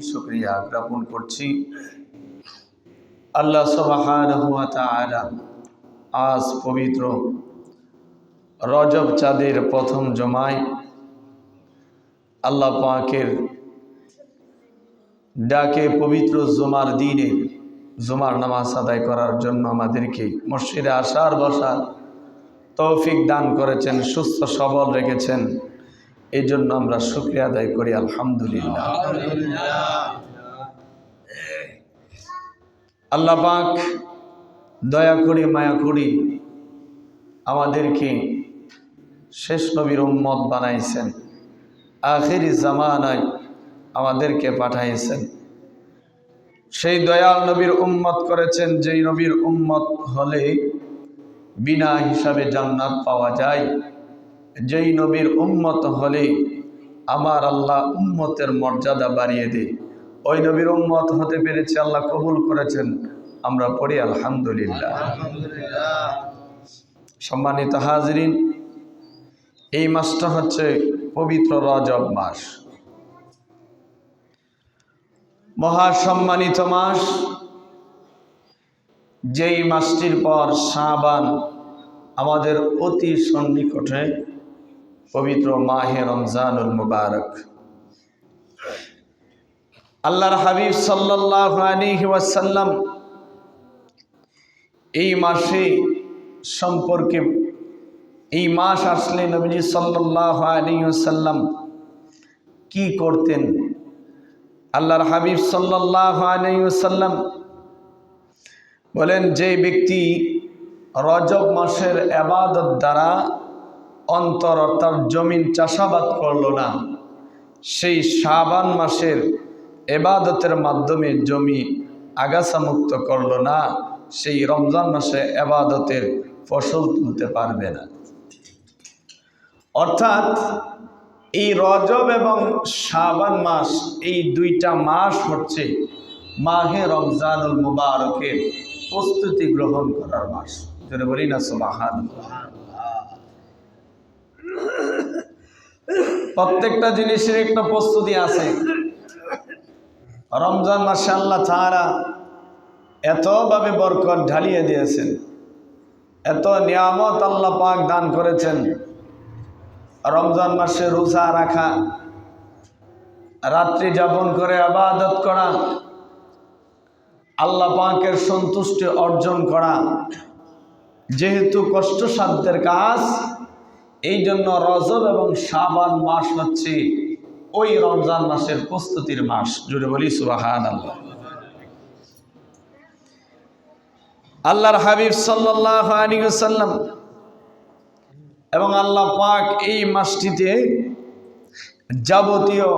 শুকরিয়া জ্ঞাপন করছি আল্লাহ সুবহানাহু ওয়া তাআলা আজ পবিত্র রজব চাঁদের প্রথম জুমায় আল্লাহ পাকের ডাকে পবিত্র জুমার দিনে জুমার নামাজ আদায় করার জন্য আমাদেরকে মসজিদে আসার বসার তৌফিক দান করেছেন, সুস্থ সবল রেখেছেন। এই জন্য আমরা শুকরিয়া আদায় করি আলহামদুলিল্লাহ। আল্লাহ পাক দয়া করে মায়া করে আমাদেরকে শেষ নবীর উম্মত বানাইছেন, আখিরি জামানায় আমাদেরকে পাঠাইছেন। সেই দয়াল নবীর উম্মত করেছেন, যেই নবীর উম্মত হলে বিনা হিসাবে জান্নাত পাওয়া যায়, যেই নবীর উম্মত হলে আমার আল্লাহ উম্মতের মর্যাদা বাড়িয়ে দেয়। ওই নবীর উম্মত হতে পেরেছে, আল্লাহ কবুল করেছেন, আমরা পড়ি আলহামদুলিল্লাহ। সম্মানিত হাজরিন, এই মাসটা হচ্ছে পবিত্র রজব মাস, মহাসম্মানিত মাস। যেই মাসটির পর শাবান আমাদের অতি সন্নিকটে পবিত্র মাহে রমজানুল মুবারক। আল্লাহর হাবিব সাল্লাল্লাহু আলাইহি ওয়াসাল্লাম এই মাসে সম্পর্কে, এই মাস আসলে নবীজি সাল্লাল্লাহু আলাইহি ওয়াসাল্লাম কি করতেন? আল্লাহর হাবিব সাল্লাল্লাহু আলাইহি ওয়াসাল্লাম বলেন, যে ব্যক্তি রজব মাসের ইবাদত দ্বারা অন্তর অর্থাৎ জমিন চাষাবাদ করল না, সেই শাবান মাসের ইবাদতের মাধ্যমে জমি আগাছা মুক্ত করল না, সেই রমজান মাসে ইবাদতের ফসল তুলতে পারবে না। অর্থাৎ এই রজব এবং শাবান মাস, এই দুইটা মাস হচ্ছে মাহে রমজানুল মুবারকের প্রস্তুতি গ্রহণ করার মাস। যেটা বলি না সুবহানাল্লাহ। প্রত্যেকটা জিনিসের একটা প্রস্তুতি আছে। রমজান মাসে আল্লাহ তাআলা এতভাবে বরকত ঢালিয়ে দিয়েছেন, এত নিয়ামত আল্লাহ পাক দান করেছেন। রমজান মাসে রোজা রাখা, রাত্রি যাপন করে ইবাদত করা, আল্লাহ পাকের সন্তুষ্টি অর্জন করা যেহেতু কষ্টসাধ্যের কাজ, এই জন্য রজব এবং শাবান মাস হচ্ছে ওই রমজান মাসের প্রস্তুতির মাস। জুড়ে বলি সুবহানাল্লাহ। আল্লাহর হাবিব সাল্লাল্লাহু আলাইহি ওয়াসাল্লাম এবং আল্লাহ পাক এই মাসটিতে যাবতীয়,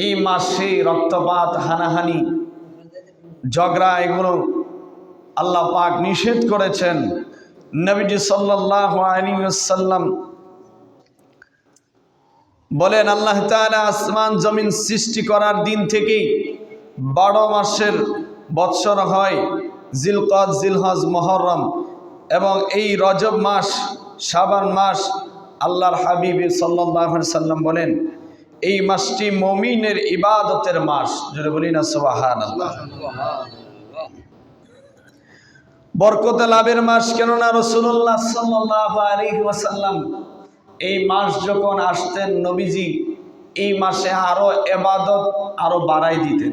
এই মাসে রক্তপাত, হানাহানি, ঝগড়া, এগুলো আল্লাহ পাক নিষেধ করেছেন। নবীজি সাল্লাল্লাহু আলাইহি ওয়াসাল্লাম বলেন, আল্লাহ তাআলা আসমান জমিন সৃষ্টি করার দিন থেকেই 12 মাসের বৎসর হয় জিলকদ, জিলহজ, মুহররম এবং এই রজব মাস, শাবান মাস। আল্লাহর হাবিব সাল্লাল্লাহু আলাইহি ওয়াসাল্লাম বলেন, এই মাসটি মুমিনের ইবাদতের মাস। যদি বলি না সুবহানাল্লাহ। বরকত লাভের মাস, কেননা রাসূলুল্লাহ সাল্লাল্লাহু আলাইহি ওয়াসাল্লাম এই মাস যখন আসতেন, নবীজি এই মাসে আরো ইবাদত আরো বাড়াই দিতেন।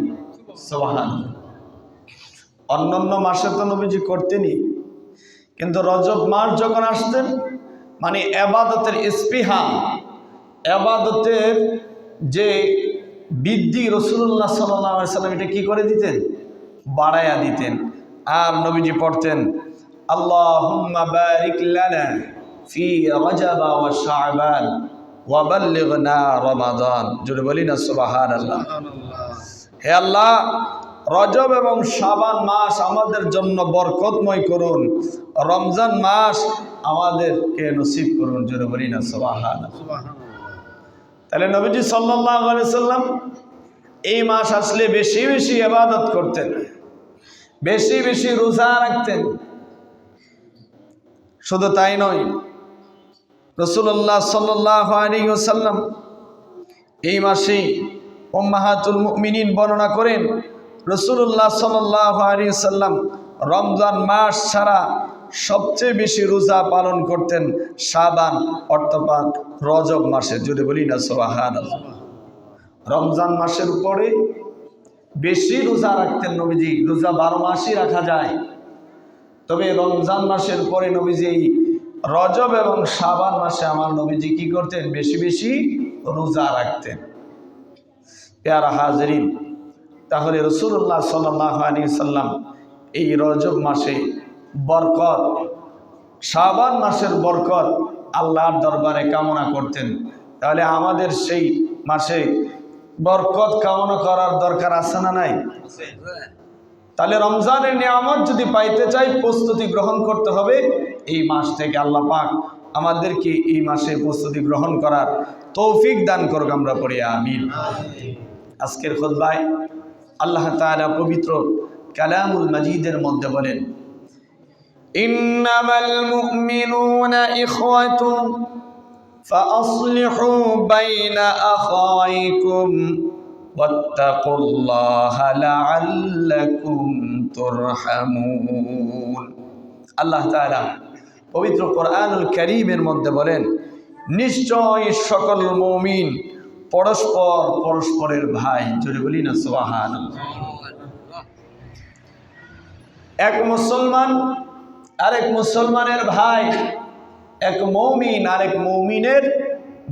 সুবহানাল্লাহ। অন্যান্য মাসে তো নবীজি করতেনই, কিন্তু রজব মাস যখন আসতেন, মানে ইবাদতের স্পৃহা, ইবাদতের যে বৃদ্ধি, রাসূলুল্লাহ সাল্লাল্লাহু আলাইহি ওয়াসাল্লাম এটা কি করে দিতেন? বাড়াইয়া দিতেন। আর নবীজি পড়তেন, আল্লাহুম্মা বারিক লানা ফি রজব ওয়া শাবান ওয়া বাল্লিগনা রমাদান। জোরে বলি না সুবহানাল্লাহ। হে আল্লাহ, রজব এবং শাবান মাস আমাদের জন্য বরকতময় করুন, রমজান মাস আমাদেরকে নসিব করুন। জোরে বলি না সুবহানাল্লাহ। তাহলে নবীজি সাল্লাল্লাহু আলাইহি ওয়াসাল্লাম এই মাস আসলে বেশি বেশি ইবাদত করতেন, বেশি বেশি রোজা রাখতেন। শুধু তাই নয়, রাসূলুল্লাহ সাল্লাল্লাহু আলাইহি ওয়াসাল্লাম এই মাসে উম্মাহাতুল মুমিনিন বর্ণনা করেন রাসূলুল্লাহ সাল্লাল্লাহু আলাইহি ওয়াসাল্লাম রমজান মাস ছাড়া সবচেয়ে বেশি রোজা পালন করতেন শাবান অর্থাৎ রজব মাসে। যদি বলি না সুবহানাল্লাহ। রমজান মাসের উপরে বেশি রোজা রাখতেন নবীজি। রোজা 12 মাসই রাখা যায়, তবে রমজান মাসের পরে নবীজি রজব এবং শাবান মাসে আমার নবীজি কি করতেন? বেশি বেশি রোজা রাখতেন। প্যারা হাজরিন, তাহলে রাসূলুল্লাহ সাল্লাল্লাহু আলাইহি সাল্লাম এই রজব মাসে বরকত, শাবান মাসের বরকত আল্লাহর দরবারে কামনা করতেন। তাহলে আমাদের সেই মাসে বরকত কামনা করার দরকার আছে না নাই? তাহলে রমজানের নিয়ামত যদি পাইতে চাই, প্রস্তুতি গ্রহণ করতে হবে এই মাস থেকে। আল্লাহ পাক আমাদেরকে এই মাসে প্রস্তুতি গ্রহণ করার তৌফিক দান করুক, আমরা পড়ি আমিন। আজকের খুতবায় আল্লাহ তাআলা পবিত্র কালামুল মাজিদের মধ্যে বলেন, ইন্নামাল মুমিনুনা ইখওয়াতুন ফাআসলিহু বাইনা আখাওয়াইকুম ওয়াত্তাকুল্লাহা লাআল্লাকুম তুরহামুন। আল্লাহ তাআলা পবিত্র কোরআনুল কারীমের মধ্যে বলেন, নিশ্চয় সকল মুমিন পরস্পর পরস্পরের ভাই। জোরে বলি না সুবহানাল্লাহ। এক মুসলমান আরেক মুসলমানের ভাই, এক মুমিন আরেক মুমিনের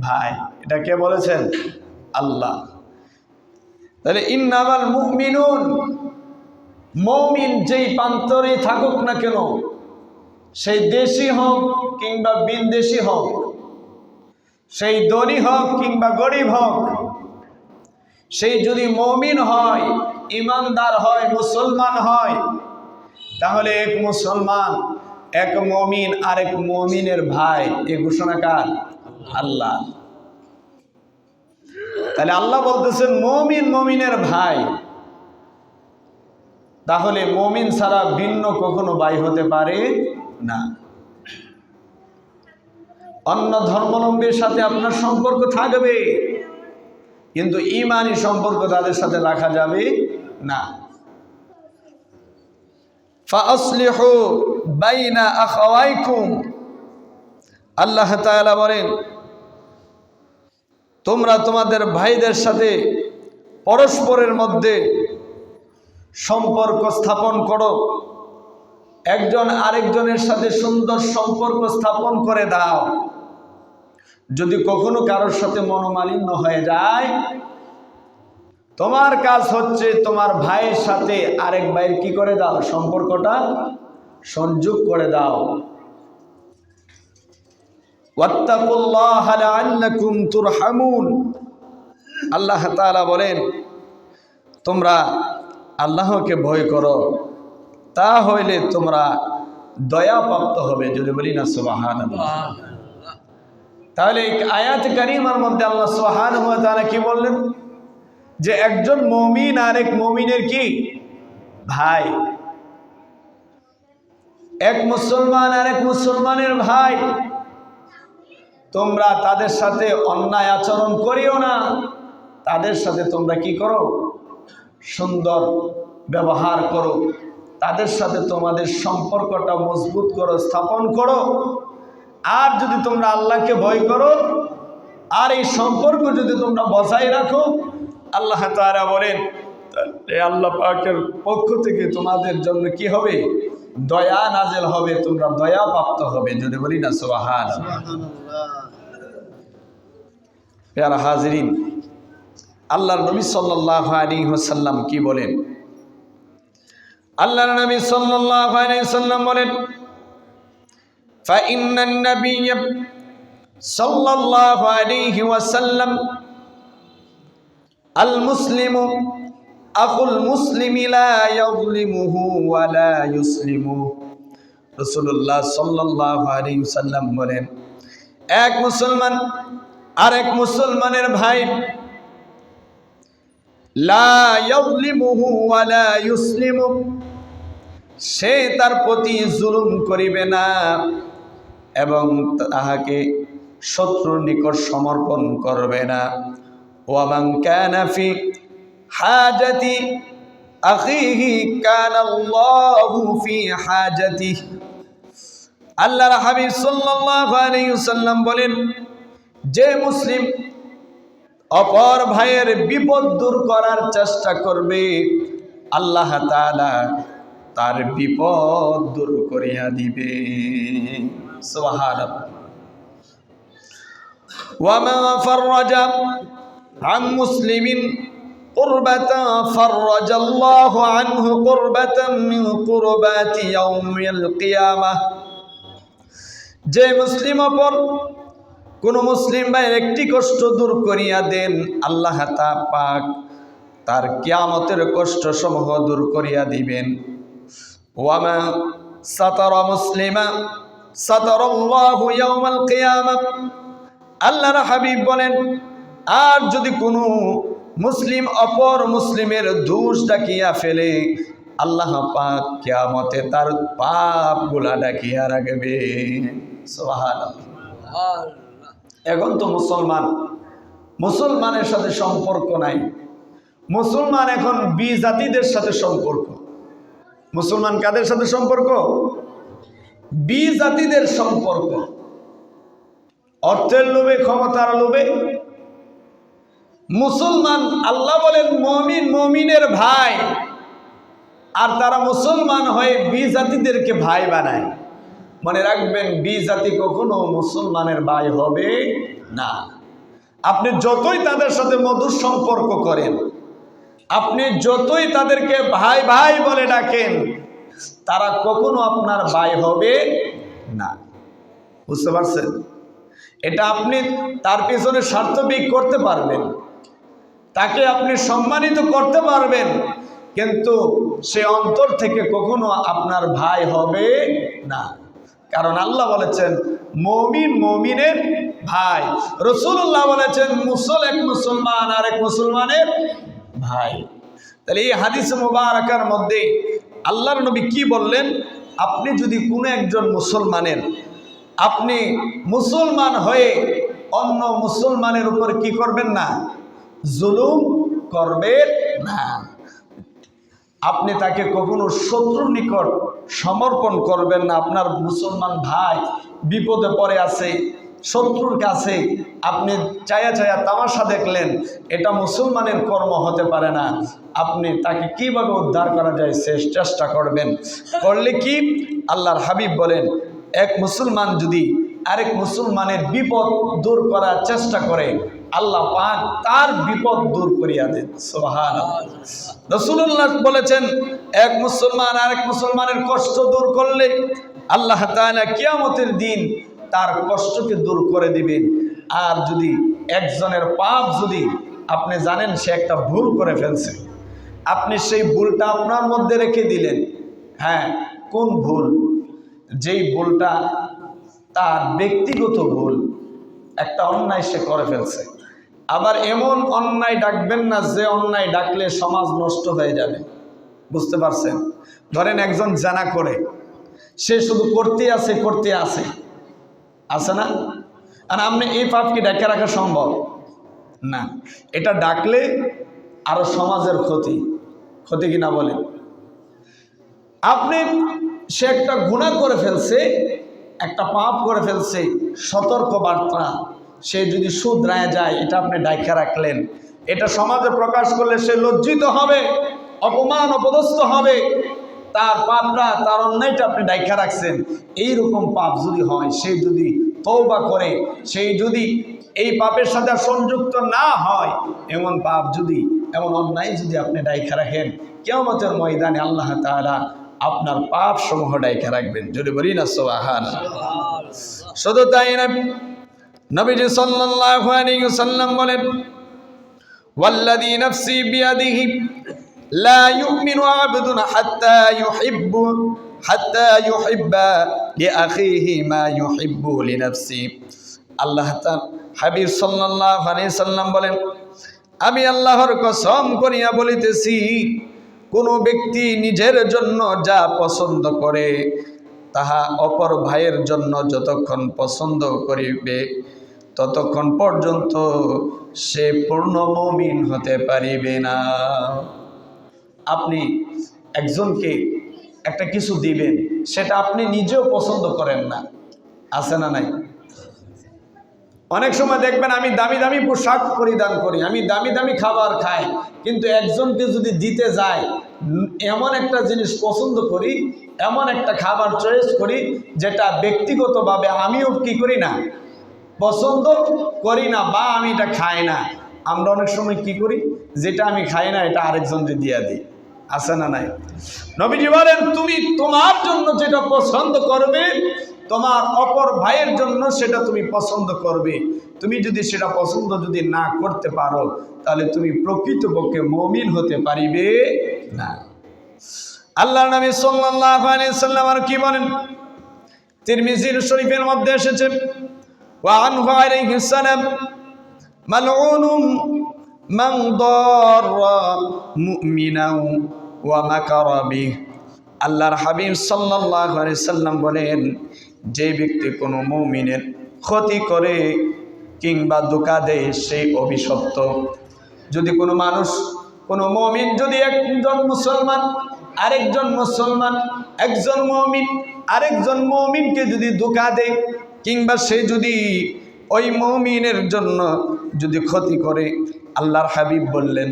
ভাই। এটা কে বলেছেন? আল্লাহ। তাহলে ইন্নামাল মুমিনুন, মুমিন যেই প্রান্তরে থাকুক না কেন, সেই দেশি হোক কিংবা বিদেশি হোক, সেই ধনী হোক কিংবা গরিব হোক, সেই যদি মুমিন হয়, ইমানদার হয়, মুসলমান হয়, তাহলে এক মুসলমান এক মুমিন আরেক মুমিনের ভাই। এই ঘোষণা কার? আল্লাহ। তাহলে আল্লাহ বলতেছেন মুমিন মুমিনের ভাই। তাহলে মুমিন ছাড়া ভিন্ন কখনো ভাই হতে পারে না। অন্য ধর্মাবলম্বীর সাথে আপনার সম্পর্ক থাকবে, কিন্তু ঈমানি সম্পর্ক তাদের সাথে রাখা যাবে না। ফাআসলিহু বাইনা আখাওয়াইকুম, আল্লাহ তাআলা বলেন তোমরা তোমাদের ভাইদের সাথে পরস্পরের মধ্যে সম্পর্ক স্থাপন করো, একজন আরেকজনের সাথে সুন্দর সম্পর্ক স্থাপন করে দাও। যদি কখনো কারোর সাথে মনোমালিন্য হয়ে যায়, তোমার কাজ হচ্ছে তোমার ভাইয়ের সাথে আরেক ভাইয়ের কি করে দাও? সম্পর্কটা সংযোগ করে দাও। ওয়াত্তাকুল্লাহা লাআল্লাকুম তুরহামুন, আল্লাহ তাআলা বলেন তোমরা আল্লাহকে ভয় করো, তা হইলে তোমরা দয়া প্রাপ্ত হবে। যদি বলি না সুবহানাল্লাহ। তাহলে আয়াত কারিমার মধ্যে আল্লাহ সুবহানাহু ওয়া তাআলা কি বললেন? যে একজন মুমিন আরেক মুমিনের কি ভাই, এক মুসলমান আরেক মুসলমানের ভাই। তোমরা তাদের সাথে অন্যায় আচরণ করিও না, তাদের সাথে তোমরা কি করো? সুন্দর ব্যবহার করো, তাদের সাথে তোমাদের সম্পর্কটা মজবুত করো, স্থাপন করো। আর যদি তোমরা আল্লাহকে ভয় করো আর এই সম্পর্ক যদি তোমরা বজায় রাখো, আল্লাহ তাআলা বলেন আল্লাহ পাকের পক্ষ থেকে তোমাদের জন্য কি হবে? দয়া নাজেল হবে, তোমরা দয়া প্রাপ্ত হবে। যদি বলি না সুবহানাল্লাহ। প্যারা হাজরিন, আল্লাহর নবী সাল্লাল্লাহু আলাইহি ওয়াসাল্লাম কি বলেন? আল্লাহর নবী সাল্লাল্লাহু আলাইহি ওয়াসাল্লাম বলেন, ফাইন্নান নাবিয়্য সাল্লাল্লাহু আলাইহি ওয়াসাল্লাম আল মুসলিমু আকুল মুসলিমি লা ইয়াযলিমুহু ওয়া লা ইউসলিমুহু। রাসূলুল্লাহ সাল্লাল্লাহু আলাইহি ওয়াসাল্লাম বলেন, এক মুসলমান আরেক মুসলমানের ভাই, লা ইয়াযলিমুহু ওয়া লা ইউসলিমুহু, সে তার প্রতি জুলুম করিবে না এবং তাহাকে শত্রুর নিকট সমর্পণ করবে না। ওয়ামান কানা ফি হাজাতি আখিহি কানা আল্লাহু ফি হাজাতিহি। আল্লাহর হাবিব সাল্লাল্লাহু আলাইহি ওয়াসাল্লাম বলেন, যে মুসলিম অপর ভাইয়ের বিপদ দূর করার চেষ্টা করবে, আল্লাহ তাআলা তার বিপদ দূর করিয়া দিবে। সুবহানাল্লাহ। ওয়া মা ফাররাজা আন মুসলিমিন কুরবাতান ফাররাজাল্লাহু আনহু কুরবাতান মিন কুরবাতি ইয়াউমিল কিয়ামাহ। যে মুসলিম অপর কোন মুসলিম ভাইয়ের একটি কষ্ট দূর করিয়া দেন, আল্লাহ তাআলা পাক তার কিয়ামতের কষ্ট সমূহ দূর করিয়া দিবেন। ওয়ামা সাতারা মুসলিমা সাতারাল্লাহু ইয়াউমাল কিয়ামাহ। আল্লাহর হাবিব বলেন, আর যদি কোনো মুসলিম অপর মুসলিমের দোষ ঢাকিয়া ফেলে, আল্লাহ পাক কিয়ামতে তার পাপগুলা ঢাকিয়া রাখবে। সুবহানাল্লাহ। এখন তো মুসলমানের সাথে সম্পর্ক নাই। মুসলমান এখন বিজাতিদের সাথে সম্পর্ক। মুসলমান কাদের সাথে সম্পর্ক? বিজাতিদের সম্পর্ক। অর্থের লোভে, ক্ষমতার লোভে মুসলমান, আল্লাহ বলেন মুমিন মুমিনের ভাই, আর তারা মুসলমান হয়ে বিজাতিদেরকে ভাই বানায়। মনে রাখবেন, বিজাতি কখনো মুসলমানের ভাই হবে না। আপনি যতই তাদের সাথে মধুর সম্পর্ক করেন, আপনি যতই তাদেরকে ভাই ভাই বলে ডাকেন, তারা কখনো আপনার ভাই হবে না। বুঝতে পারছেন? এটা আপনি তার পিছনে স্বার্থবিক করতে পারবেন, তাকে আপনি সম্মানিত করতে পারবেন, কিন্তু সে অন্তর থেকে কখনো আপনার ভাই হবে না। কারণ আল্লাহ বলেছেন মুমিন মুমিনের ভাই। রাসূলুল্লাহ বলেছেন এক মুসলমান আর এক মুসলমানের ভাই। তাহলে এই হাদিস মুবারাকার মধ্যে আল্লাহর নবী কি বললেন? আপনি যদি কোনো একজন মুসলমানের, আপনি মুসলমান হয়ে অন্য মুসলমানের উপর কি করবেন না? জুলুম করবেন না। আপনি তাকে কখনো শত্রুর নিকট সমর্পণ করবেন না। আপনার মুসলমান ভাই বিপদে পড়ে আছে, শত্রুর কাছে আপনি চায়া চায়া তামাশা দেখলেন, এটা মুসলমানের কর্ম হতে পারে না। আপনি তাকে কিভাবে উদ্ধার করা যায় চেষ্টা করবেন। করলে কি? আল্লাহর হাবিব বলেন, এক মুসলমান যদি আরেক মুসলমানের বিপদ দূর করার চেষ্টা করে, আল্লাহ পাক তার বিপদ দূর করিয়া দেন। সুবহানাল্লাহ। রাসূলুল্লাহ বলেছেন, এক মুসলমান আরেক মুসলমানের কষ্ট দূর করলে আল্লাহ তাআলা কিয়ামতের দিন তার কষ্টকে দূর করে দিবেন। আর যদি একজনের পাপ, যদি আপনি জানেন সে একটা ভুল করে ফেলছে, আপনি সেই ভুলটা আপনার মধ্যে রেখে দিলেন। হ্যাঁ, কোন ভুল? যেই ভুলটা তার ব্যক্তিগত ভুল, একটা অন্যায় সে করে ফেলছে। আবার এমন অন্যায় ডাকবেন না যে অন্যায় ডাকলে সমাজ নষ্ট হয়ে যাবে। বুঝতে পারছেন? ধরেন একজন জানা করে, সে শুধু করতে আছে না? আর আপনি এই পাপ কি ডাকে রাখা সম্ভব না? এটা ডাকলে আরো সমাজের ক্ষতি কিনা বলেন? আপনি, সে একটা গুনাহ করে ফেলছে, একটা পাপ করে ফেলছে, সতর্ক বার্তা, সে যদি শুধরায় যায়, এটা আপনি ডাইকা রাখলেন। এটা সমাজে প্রকাশ করলে সে লজ্জিত হবে, অপমান অপদস্থ হবে। তার পাপটা, তার অন্যায়টা আপনি ডাইকা রাখছেন। এইরকম পাপ যদি হয়, সে যদি তওবা করে, সেই যদি এই পাপের সাথে সংযুক্ত না হয়, এমন পাপ যদি, এমন অন্যায় যদি আপনি ডাইকা রাখেন, কিয়ামতের ময়দানে আল্লাহ তাআলা আপনার পাপ সমূহ ডাইকা রাখবেন। যদি বলি না সুবহানাল্লাহ। শুধু তাই না, নবীজি সাল্লাল্লাহু আলাইহি ওয়াসাল্লাম বলেন, ওয়াল্লাযী নাফসি বিয়াদিহি লা ইউমিনু আবদুন হাত্তা ইউহিব্বা লিআখিহি মা ইউহিব্বু লিনাফসি। আল্লাহ তাআলা হাবিব সাল্লাল্লাহু আলাইহি ওয়াসাল্লাম বলেন, আমি আল্লাহর কসম করিয়া বলিতেছি, কোন ব্যক্তি নিজের জন্য যা পছন্দ করে, তাহা অপর ভাইয়ের জন্য যতক্ষণ পছন্দ করিবে, ততক্ষণ পর্যন্ত সে পূর্ণ মুমিন হতে পারিবে না। আপনি একজনকে একটা কিছু দিবেন, সেটা আপনি নিজেও পছন্দ করেন না, আছে না নাই? অনেক সময় দেখবেন আমি দামি দামি পোশাক পরিধান করি, আমি দামি দামি খাবার খাই, কিন্তু একজনকে যদি দিতে যাই এমন একটা জিনিস পছন্দ করি, এমন একটা খাবার চয়েস করি যেটা ব্যক্তিগতভাবে আমিও কি করি না, পছন্দ করি না, বা আমি এটা খাই না। আমরা অনেক সময় কি করি, যেটা আমি খাই না এটা আরেকজনকে দিয়ে দিই, আছে না নাই? নবীজি বলেন তুমি তোমার জন্য যেটা পছন্দ করবে, তোমার অপর ভাইয়ের জন্য সেটা তুমি পছন্দ করবে। তুমি যদি সেটা পছন্দ যদি না করতে পারো, তাহলে তুমি প্রকৃতপক্ষে মুমিন হতে পারিবে না। আল্লাহর নবী সাল্লাল্লাহু আলাইহি সাল্লাম আর কি বলেন? তিরমিজি শরীফের মধ্যে এসেছে, ওয়া আনহু আলাইহিস সালাম মালউনুম মান দাররা মুমিনান ওয়া মাকারা বিহি। আল্লাহর হাবিব সাল্লাল্লাহু আলাইহি সাল্লাম বলেন, যে ব্যক্তি কোনো মুমিনের ক্ষতি করে কিংবা ধোঁকা দেয় সেই অভিশপ্ত। যদি কোনো মানুষ, কোনো মুমিন যদি একজন মুসলমান আরেকজন মুসলমান, একজন মুমিন আরেকজন মুমিনকে যদি ধোঁকা দেয় কিংবা সে যদি ওই মুমিনের জন্য যদি ক্ষতি করে, আল্লাহর হাবিব বললেন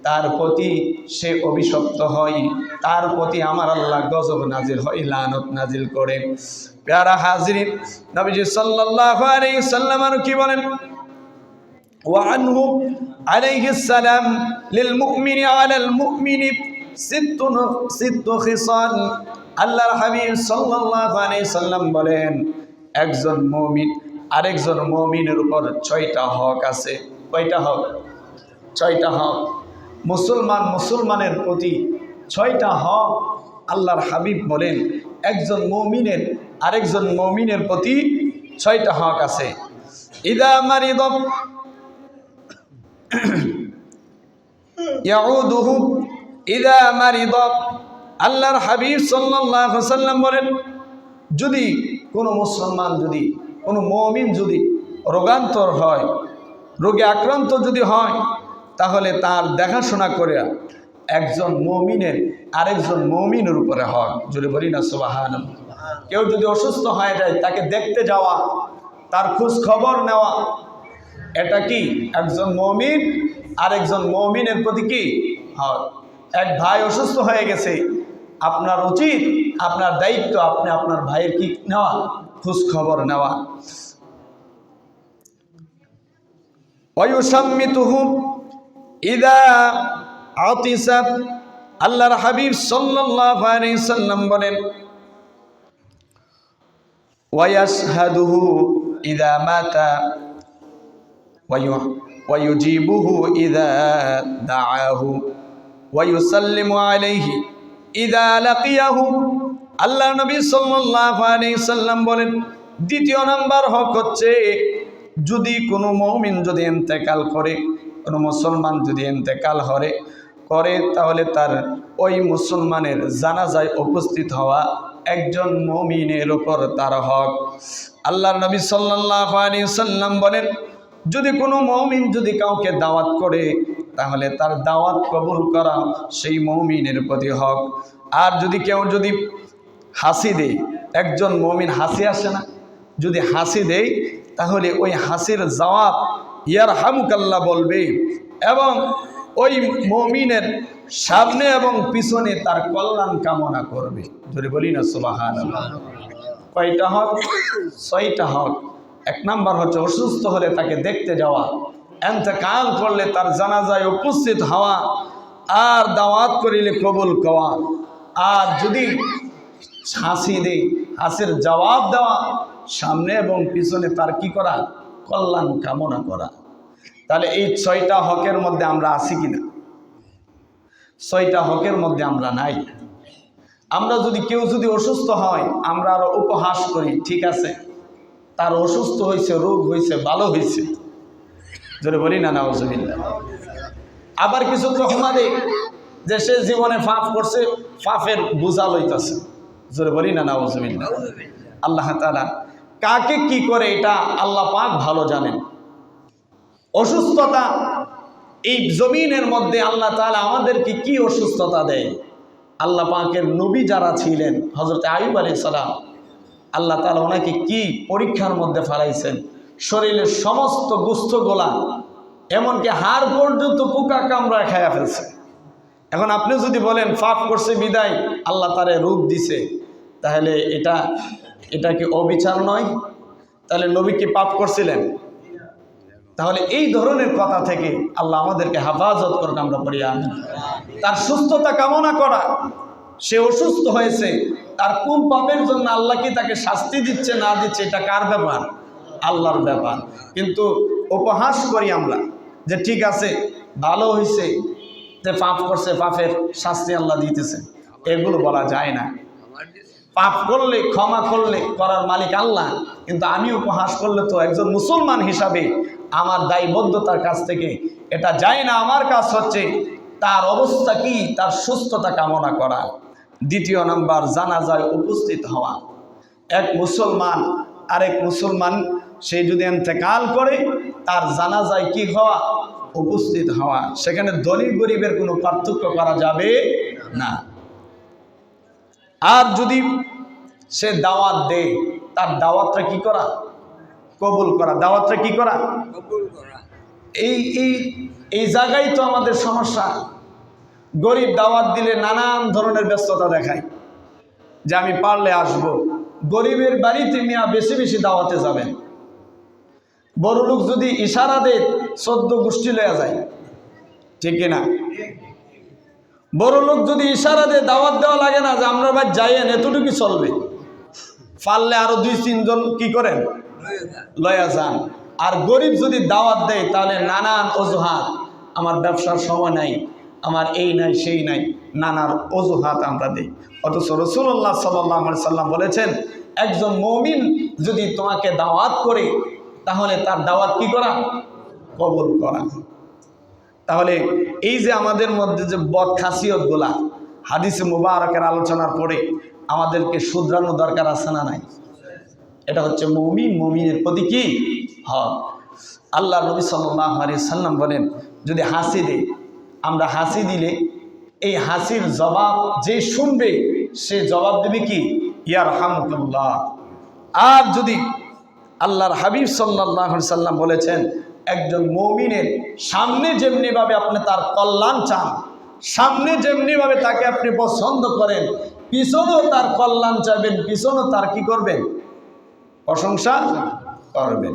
তার প্রতি সে অভিশপ্ত হয়, তার প্রতি আমার আল্লাহ গজব নাজিল হয়, লানত নাজিল করে। প্যারা হাজরিন, নবীজি সাল্লাল্লাহু আলাইহি সাল্লাম আর কি বলেন? ওয়া আনহু আলাইহিস সালাম লিল মুমিনি আলাল মুমিনি সিত্তু খিসাল। আল্লাহর হাবিব সাল্লাল্লাহু আলাইহি সাল্লাম বলেন, একজন মুমিন আরেকজন মুমিনের উপর 6টা হক আছে। কয়টা হক? 6টা হক। মুসলমান মুসলমানের প্রতি 6টা হক। আল্লাহর হাবিব বলেন একজন মুমিনের আরেকজন মুমিনের প্রতি 6টা হক আছে। ইদা মারিদ ইয়াউদুহু ইদা মারিদ। আল্লাহর হাবিব সাল্লাল্লাহু আলাইহি সাল্লাম বলেন, যদি কোনো মুসলমান, যদি কোনো মুমিন যদি রোগান্তর হয়, রোগে আক্রান্ত যদি হয়, তাহলে তার দেখাশোনা করে একজন মুমিনের আরেকজন মুমিনের উপরে হক। যদি বলি না সুবহানাল্লাহ। কেউ যদি অসুস্থ হয়ে যায়, তাকে দেখতে যাওয়া, তার খোঁজ খবর নেওয়া, এটা কি একজন মুমিন আরেকজন মুমিনের প্রতি কি হক। এক ভাই অসুস্থ হয়ে গেছে, আপনার উচিত, আপনার দায়িত্ব, আপনি আপনার ভাইয়ের কি নেওয়া, খোঁজ খবর নেওয়া। ওয়ায়ুসাম্মিতুহু ইদা আতিসা। আল্লাহর হাবিব সাল্লাল্লাহু আলাইহি সাল্লাম বলেন, ওয়ায়াশহাদুহু ইদা মাতা ওয়ায়ুজিবুহু ইদা দাআহু ওয়ায়ুসাল্লিমু আলাইহি ইদা লাকিয়াহু। আল্লাহর নবী সাল্লাল্লাহু আলাইহি সাল্লাম বলেন, দ্বিতীয় নাম্বার হক হচ্ছে, যদি কোনো মুমিন যদি ইন্তেকাল করে, কোনো মুসলমান যদি ইন্তেকাল করে, তাহলে তার ওই মুসলমানের জানাজায় উপস্থিত হওয়া একজন মুমিনের উপর তার হক। আল্লাহর নবী সাল্লাল্লাহু আলাইহি সাল্লাম বলেন, যদি কোনো মুমিন যদি কাউকে দাওয়াত করে, তাহলে তার দাওয়াত কবুল করা সেই মুমিনের প্রতি হক। আর যদি কেউ যদি হাসি দেয়, একজন মুমিন হাসি আসে না, যদি হাসি দেয়, তাহলে ওই হাসির জবাব ইয়ারহামুকাল্লাহ বলবে এবং ওই মুমিনের সামনে এবং পিছনে তার কল্যাণ কামনা করবে। যদি বলি না সুবহানাল্লাহ। কয়টা হক? 6টা হক। 1 নাম্বার হচ্ছে অসুস্থ হলে তাকে দেখতে যাওয়া, ইন্তেকাল করলে তার জানাজায় উপস্থিত হওয়া, আর দাওয়াত করিলে কবুল করা, আর যদি হাসি দেয় হাসির জবাব দেওয়া, সামনে এবং পিছনে তার কি করা, কল্যাণ কামনা করা। তাহলে এই 6টা হকের মধ্যে আমরা আছি কিনা? 6টা হকের মধ্যে আমরা নাই। আমরা যদি কেউ যদি অসুস্থ হয়, আমরা আরো উপহাস করি, ঠিক আছে তার অসুস্থ হয়েছে, রোগ হয়েছে, ভালো হয়েছে, যদি বলি না নাউজুবিল্লাহ। আবার কিছু তহমা দেই যে সে জীবনে পাপ করছে, পাপের বোঝা লইতেছে, যদি বলি না নাউজুবিল্লাহ। আল্লাহ তাআলা কাকে কি করে এটা আল্লাহ পাক ভালো জানেন। অসুস্থতা এই জমিনের মধ্যে আল্লাহ তাআলা আমাদেরকে কি অসুস্থতা দেয়। আল্লাহ পাকের নবী যারা ছিলেন, হযরত আইয়ুব আলাইহিস সালাম, আল্লাহ তাআলা ওনাকে কি পরীক্ষার মধ্যে ফেলাইছেন। শরীরের সমস্ত গোস্ত-গোলা, এমনকি হাড় পর্যন্ত পোকা কামড়ায় খায়া ফেলছে। এখন আপনি যদি বলেন পাপ করছে বিদায় আল্লাহ তারে রূপ দিছে, তাহলে এটা কি অবিচার নয়? তাহলে নবী কি পাপ করছিলেন? তাহলে এই ধরনের কথা থেকে আল্লাহ আমাদেরকে হেফাজত করুক, আমরা পড়ি আমিন। তার সুস্থতা কামনা করা, সে অসুস্থ হয়েছে, তার কোন পাপের জন্য আল্লাহ কি তাকে শাস্তি দিচ্ছে না দিচ্ছে, এটা কার ব্যাপার? আল্লাহর ব্যাপার। কিন্তু উপহাস করি আমরা যে ঠিক আছে, ভালো হয়েছে, যে পাপ করছে, পাপের শাস্তি আল্লাহ দিতেছে, এগুলো বলা যায় না। পাপ করলে, ক্ষমা করলে করার মালিক আল্লাহ, কিন্তু আমি উপহাস করলে তো একজন মুসলমান হিসাবে আমার দায়বদ্ধতার কাছ থেকে এটা যায় না। আমার কাজ হচ্ছে তার অবস্থা কি, তার সুস্থতা কামনা করা। দ্বিতীয় নাম্বার, জানাজায় উপস্থিত হওয়া। এক মুসলমান আরেক মুসলমান সে যদি ইন্তেকাল করে, তার জানাজায় কি হওয়া? উপস্থিত হওয়া। সেখানে ধনী গরিবের কোনো পার্থক্য করা যাবে না। আর যদি সে দাওয়াত দেয়, তার দাওয়াতটা কি করা? কবুল করা। দাওয়াতটা কি করা? কবুল করা। এই জায়গায় তো আমাদের সমস্যা। গরিব দাওয়াত দিলে নানান ধরনের ব্যস্ততা দেখায় যে আমি পারলে আসব। গরিবের বাড়িতে মিয়া বেশি বেশি দাওয়াতে যাবেন। বড় লোক যদি ইশারা দেয় 14 গোষ্ঠী লয়া যায়, ঠিক কিনা? বড় লোক যদি ইশারা দেয়, দাওয়াত দেওয়া লাগে না যে আমরা ভাই যাইয়েন, এতটুকু চলবে। পারলে আরো 2-3 জন কি করেন? লয়া যান। আর গরিব যদি দাওয়াত দেয়, তাহলে নানান অজুহাত, আমার ব্যবসার সময় নাই, আমার এই নাই সেই নাই, নানার অজুহাত আমরা দিই। অথচ রাসূলুল্লাহ সাল্লাল্লাহু আলাইহি সাল্লাম বলেছেন, একজন মুমিন যদি তোমাকে দাওয়াত করে, তাহলে তার দাওয়াত কি করা? কবুল করা। তাহলে এই যে আমাদের মধ্যে যে বদ খাসিয়তগুলা, হাদিসে মুবারকের আলোচনার পরে আমাদেরকে শুধরানো দরকার আছে না নাই? এটা হচ্ছে মুমিনের প্রতি কি হক। আল্লাহ নবী সাল্লাল্লাহু আলাইহি সাল্লাম বলেন, যদি হাসি দেয়, আমরা হাসি দিলে এই হাসির জবাব যে শুনবে সে জবাব দেবে কি? ইয়ারহামুকুল্লাহ। আর যদি আল্লাহর হাবিব সাল্লাল্লাহু আলাইহি সাল্লাম বলেছেন, একজন মুমিনের সামনে যেমনিভাবে আপনি তার কল্যাণ চান, সামনে যেমনিভাবে তাকে আপনি পছন্দ করেন, পিছনেও তার কল্যাণ চাইবেন, পিছনেও তার কি করবেন? প্রশংসা করবেন।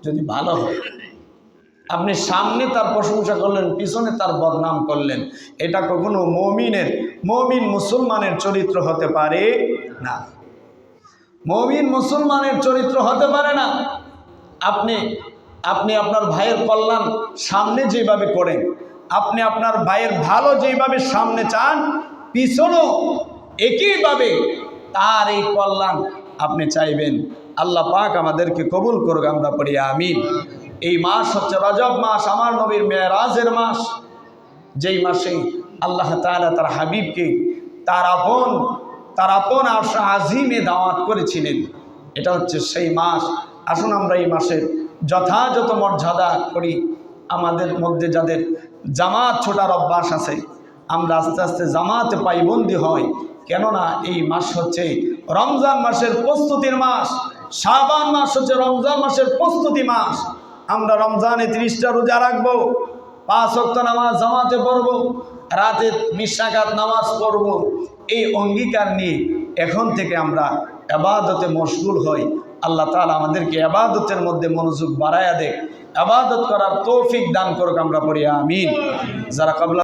যদি ভালো হয়, আপনি সামনে তার প্রশংসা করলেন, পিছনে তার বদনাম করলেন, এটা কখনো মুমিন মুসলমানের চরিত্র হতে পারে না। মুমিন মুসলমানের চরিত্র হতে পারে না। আপনি আপনার ভাইয়ের কল্যাণ সামনে যেভাবে করেন, আপনি আপনার ভাইয়ের ভালো যেভাবে সামনে চান, পিছনেও একইভাবে তার এই কল্যাণ আপনি চাইবেন। আল্লাহ পাক আমাদেরকে কবুল করুক, আমরা পড়ি আমিন। এই মাস হচ্ছে রজব মাস, আমার নবীর মেরাজের মাস, যেই মাসে আল্লাহ তাআলা তার হাবিবকে তার আপন আরশ আজিমে দাওয়াত করেছিলেন। এটা হচ্ছে সেই মাস। আসুন আমরা এই মাসের যথাযথ মর্যাদা করি। আমাদের মধ্যে যাদের জামাত ছোটার অভ্যাস আছে, আমরা আস্তে আস্তে জামাতে পাইবন্দি হয়। কেননা এই মাস হচ্ছে রমজান মাসের প্রস্তুতির মাস। শাবান মাস হচ্ছে রমজান মাসের প্রস্তুতি মাস। আমরা রমজানে 30টা রোজা রাখবো, 5 ওয়াক্ত নামাজ জামাতে পড়ব, রাতে 20 রাকাত নামাজ পড়ব। এই অঙ্গীকার নিয়ে এখন থেকে আমরা ইবাদতে মশগুল হই। আল্লাহ তাআলা আমাদেরকে ইবাদতের মধ্যে মনোযোগ বাড়ায়া দেয়, ইবাদত করার তৌফিক দান করুক, আমরা পড়ি আমিন। যারা